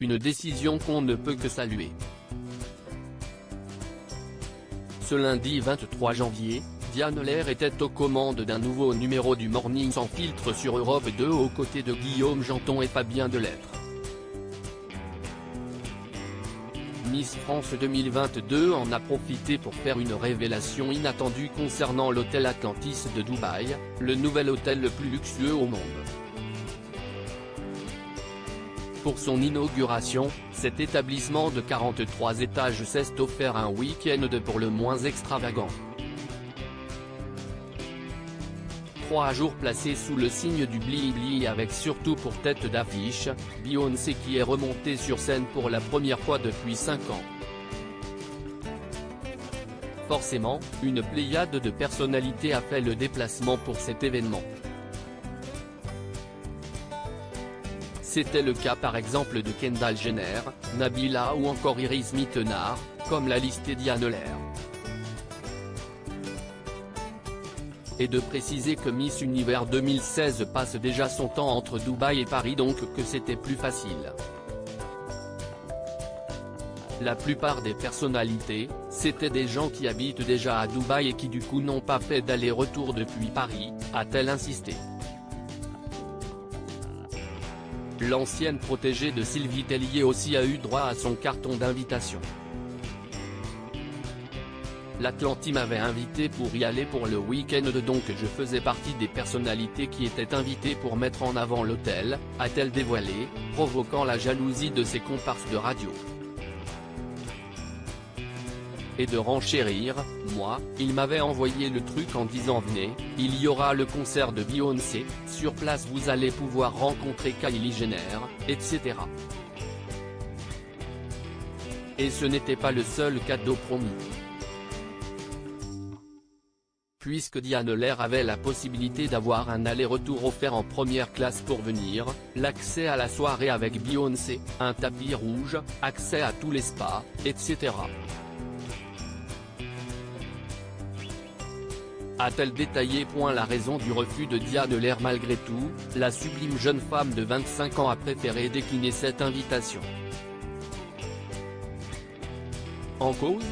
une décision qu'on ne peut que saluer. Ce lundi 23 janvier, Diane Lair était aux commandes d'un nouveau numéro du Morning sans filtre sur Europe 2 aux côtés de Guillaume Janton et Fabien Delettre. Miss France 2022 en a profité pour faire une révélation inattendue concernant l'hôtel Atlantis de Dubaï, le nouvel hôtel le plus luxueux au monde. Pour son inauguration, cet établissement de 43 étages s'est offert un week-end pour le moins extravagant. 3 jours placés sous le signe du bli-bli avec surtout pour tête d'affiche, Beyoncé qui est remontée sur scène pour la première fois depuis 5 ans. Forcément, une pléiade de personnalités a fait le déplacement pour cet événement. C'était le cas par exemple de Kendall Jenner, Nabila ou encore Iris Mittenard, comme l'a listé Diane Lair. Et de préciser que Miss Univers 2016 passe déjà son temps entre Dubaï et Paris donc que c'était plus facile. La plupart des personnalités, c'était des gens qui habitent déjà à Dubaï et qui du coup n'ont pas fait d'aller-retour depuis Paris, a-t-elle insisté. L'ancienne protégée de Sylvie Tellier aussi a eu droit à son carton d'invitation. L'Atlantis m'avait invité pour y aller pour le week-end donc je faisais partie des personnalités qui étaient invitées pour mettre en avant l'hôtel, a-t-elle dévoilé, provoquant la jalousie de ses comparses de radio. Et de renchérir, moi, il m'avait envoyé le truc en disant venez, il y aura le concert de Beyoncé, sur place vous allez pouvoir rencontrer Kylie Jenner, etc. Et ce n'était pas le seul cadeau promis. Puisque Diane Lair avait la possibilité d'avoir un aller-retour offert en première classe pour venir, l'accès à la soirée avec Beyoncé, un tapis rouge, accès à tous les spas, etc. A-t-elle détaillé la raison du refus de Diane Lair malgré tout, la sublime jeune femme de 25 ans a préféré décliner cette invitation. En cause,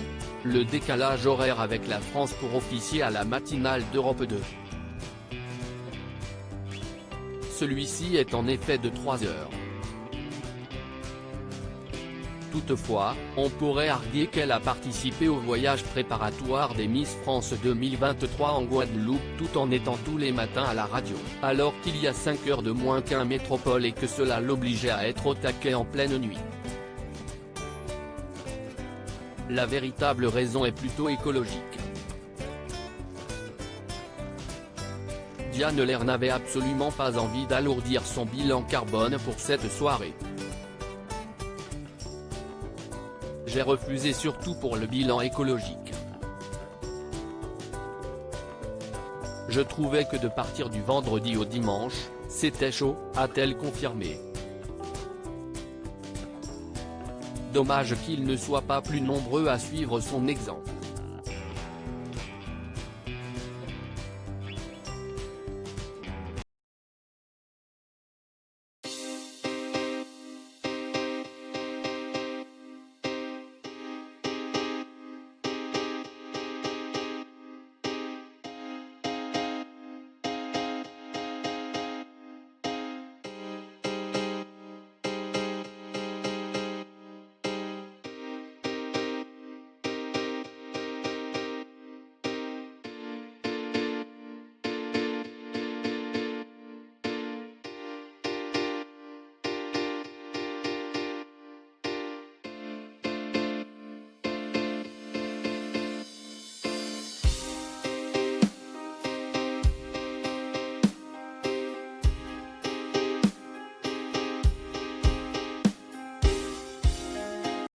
le décalage horaire avec la France pour officier à la matinale d'Europe 2. Celui-ci est en effet de 3 heures. Toutefois, on pourrait arguer qu'elle a participé au voyage préparatoire des Miss France 2023 en Guadeloupe tout en étant tous les matins à la radio, alors qu'il y a 5 heures de moins qu'un métropole et que cela l'obligeait à être au taquet en pleine nuit. La véritable raison est plutôt écologique. Diane Lair n'avait absolument pas envie d'alourdir son bilan carbone pour cette soirée. J'ai refusé surtout pour le bilan écologique. Je trouvais que de partir du vendredi au dimanche, c'était chaud, a-t-elle confirmé. Dommage qu'ils ne soient pas plus nombreux à suivre son exemple.